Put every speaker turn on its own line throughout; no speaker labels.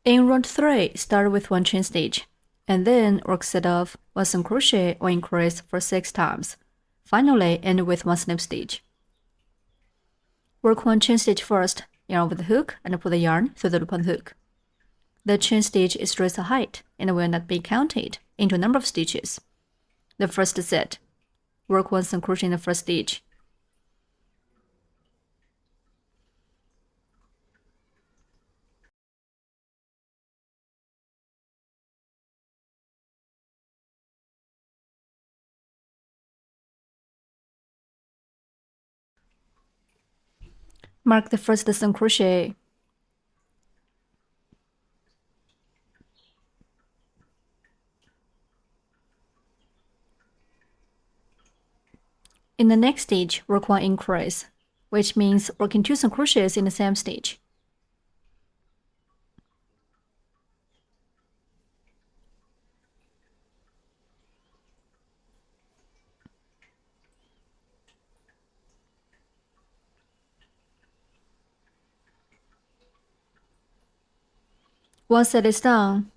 In round 3, start with 1 chain stitch, and then work set off 1 single crochet or increase for 6 times. Finally, end with 1 slip stitch. Work 1 chain stitch first, yarn over the hook, and put the yarn through the loop on the hook. The chain stitch is raised a height and will not be counted into a number of stitches. The first set. Work 1 single crochet in the first stitch. Mark the first single crochet. In the next stitch, work 1 increase, which means working 2 single crochets in the same stitch. One set is done.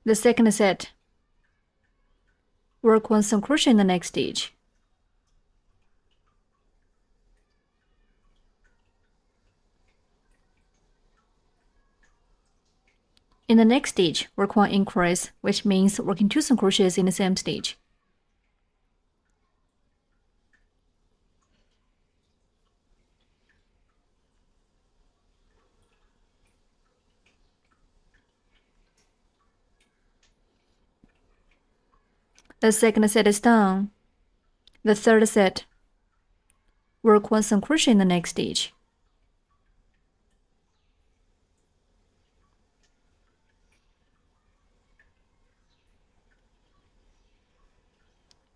The second set. Work 1 single crochet in the next stitch. In the next stitch, work 1 increase, which means working 2 single crochets in the same stitch. The second set is done. The third set. Work 1 single crochet in the next stitch.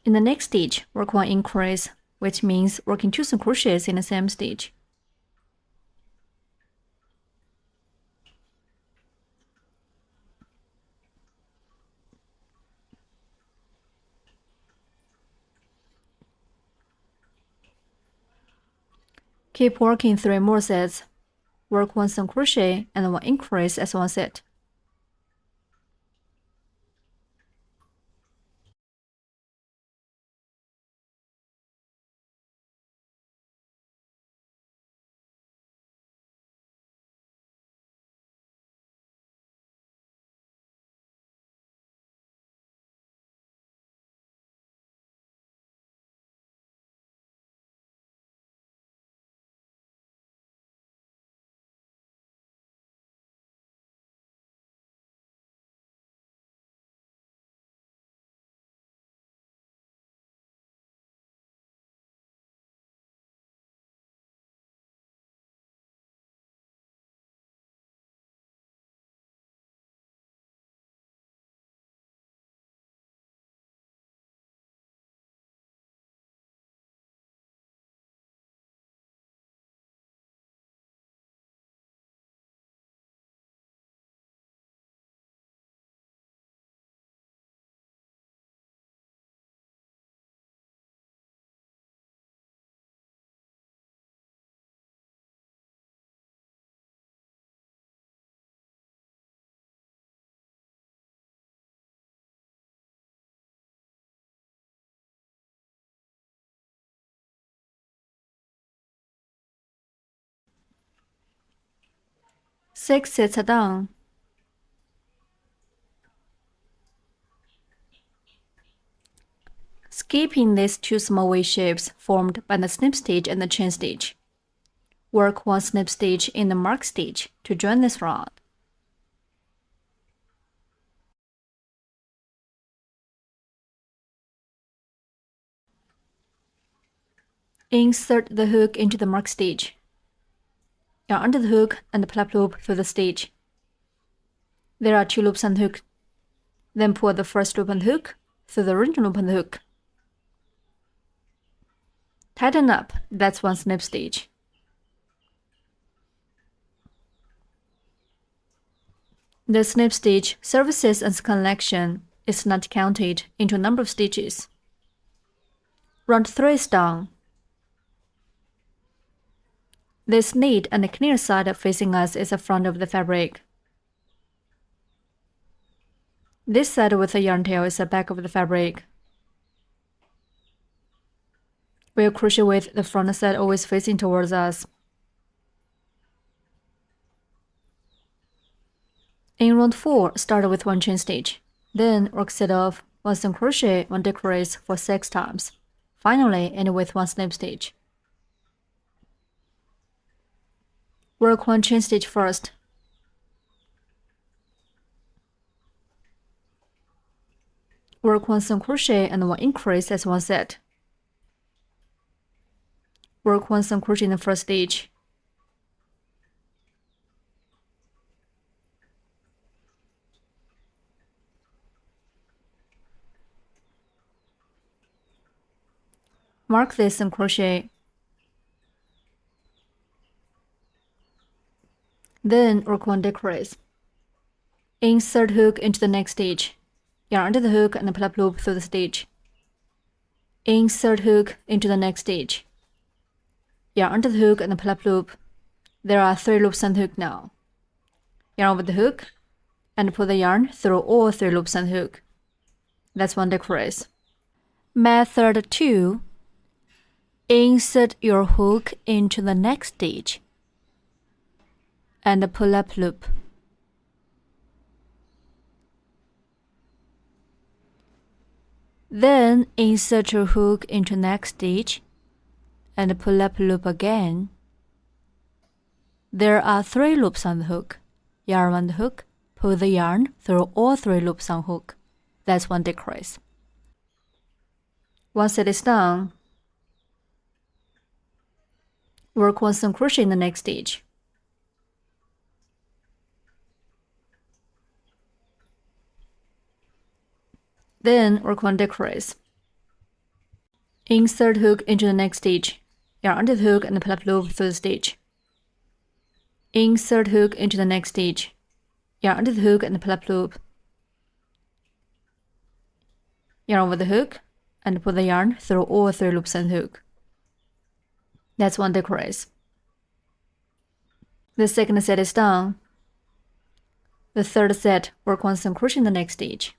In the next stitch, work 1 increase, which means working 2 single crochets in the same stitch. Keep working 3 more sets. Work 1 single crochet and 1 increase as 1 set. Six sets are done. Skipping these 2 small V shapes formed by the snip stitch and the chain stitch. Work 1 snip stitch in the mark stitch to join this round. Insert the hook into the mark stitch. Yarn under the hook and plait loop through the stitch. There are 2 loops on the hook. Then pull the first loop on the hook through the original loop on the hook. Tighten up, that's 1 snip stitch. The snip stitch services as connection is not counted into a number of stitches. Round 3 is done. This neat and clear side facing us is the front of the fabric. This side with the yarn tail is the back of the fabric. We'll crochet with the front side always facing towards us. In round 4, start with 1 chain stitch. Then work set off 1 single crochet, 1 decrease for 6 times. Finally, end with 1 slip stitch. Work 1 chain stitch first. Work 1 single crochet and 1 increase as 1 set. Work 1 single crochet in the first stitch. Mark this single crochet. Then work 1 decrease. Insert hook into the next stitch. Yarn under the hook and pull up loop through the stitch. Insert hook into the next stitch. Yarn under the hook and pull up loop. There are 3 loops on the hook now. Yarn over the hook and pull the yarn through all 3 loops on the hook. That's 1 decrease. Method 2. Insert your hook into the next stitch and pull up loop. Then insert your hook into next stitch and pull up loop again. There are 3 loops on the hook. Yarn on the hook, pull the yarn through all 3 loops on hook. That's 1 decrease. Once it is done, work 1 single crochet in the next stitch. Then work 1 decrease. Insert hook into the next stitch. Yarn under the hook and pull up loop through the stitch. Insert hook into the next stitch. Yarn under the hook and pull up loop. Yarn over the hook and pull the yarn through all 3 loops on the hook. That's 1 decrease. The second set is done. The third set, work 1 single crochet in the next stitch.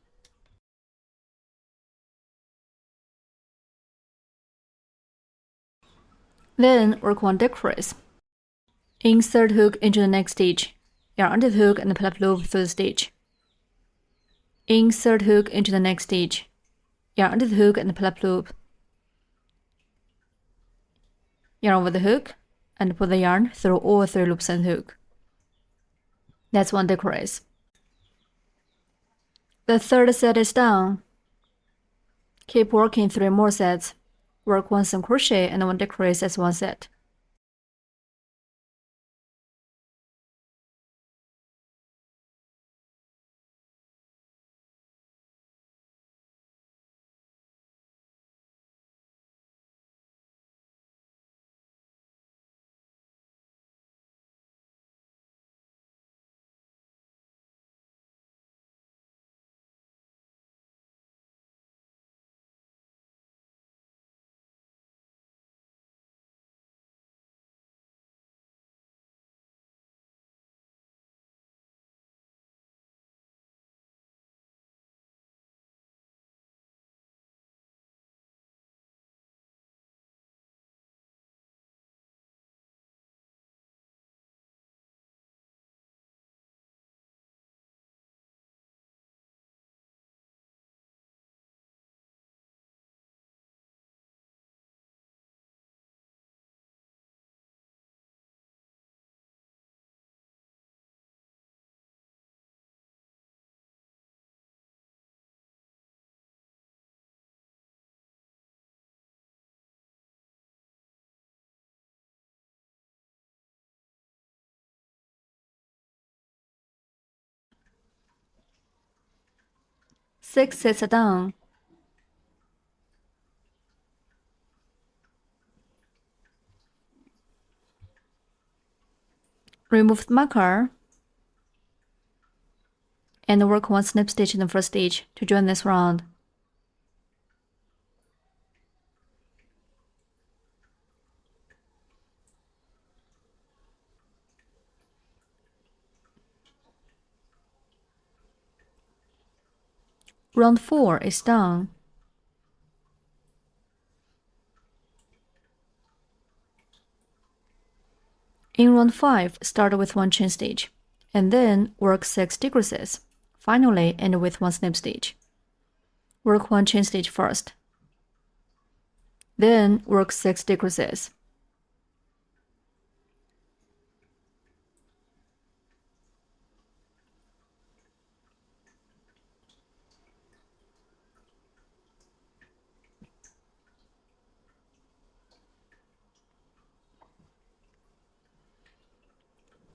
Then work 1 decrease. Insert hook into the next stitch. Yarn under the hook and pull up loop through the stitch. Insert hook into the next stitch. Yarn under the hook and pull up loop. Yarn over the hook and pull the yarn through all 3 loops on the hook. That's 1 decrease. The third set is done. Keep working 3 more sets. Work 1 single crochet and 1 decrease as 1 set. Six sets are done. Remove the marker and work 1 snip stitch in the first stitch to join this round. Round 4 is done. In round 5, start with 1 chain stitch, and then work 6 decreases. Finally, end with 1 slip stitch. Work 1 chain stitch first. Then work 6 decreases.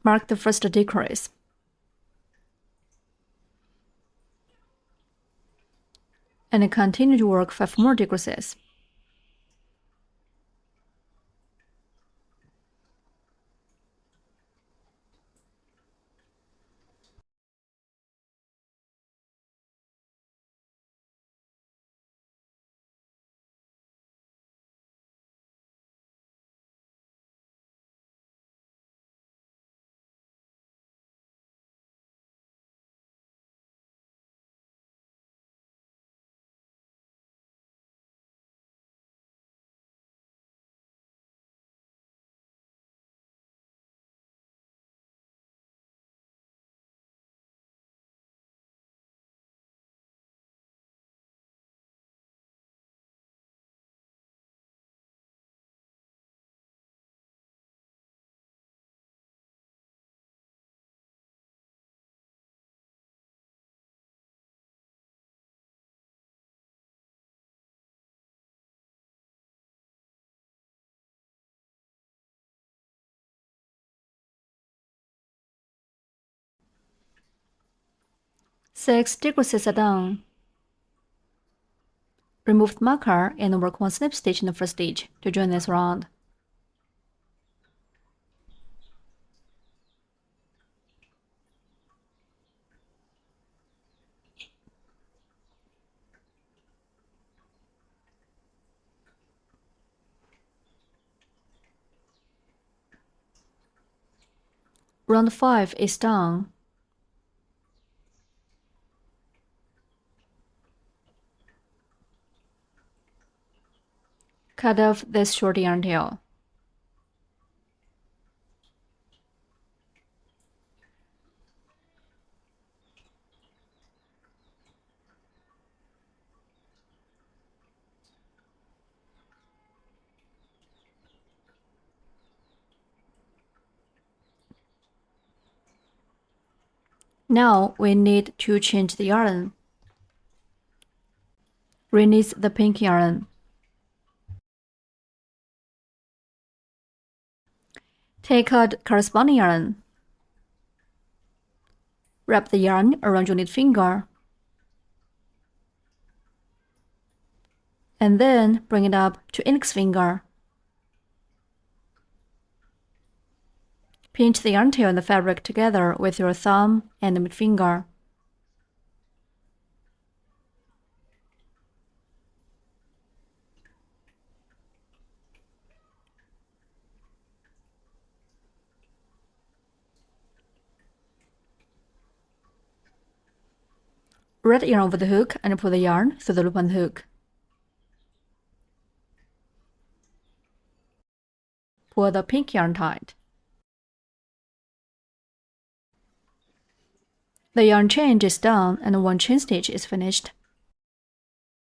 Mark the first decrease. And continue to work 5 more decreases. Six decreases are done. Remove the marker and work 1 slip stitch in the first stitch to join this round. Round 5 is done. Cut off this short yarn tail. Now we need to change the yarn. Release the pink yarn. Take out corresponding yarn. Wrap the yarn around your knit finger. And then bring it up to index finger. Pinch the yarn tail and the fabric together with your thumb and mid finger. Red yarn over the hook and pull the yarn through the loop on the hook. Pull the pink yarn tight. The yarn change is done and 1 chain stitch is finished.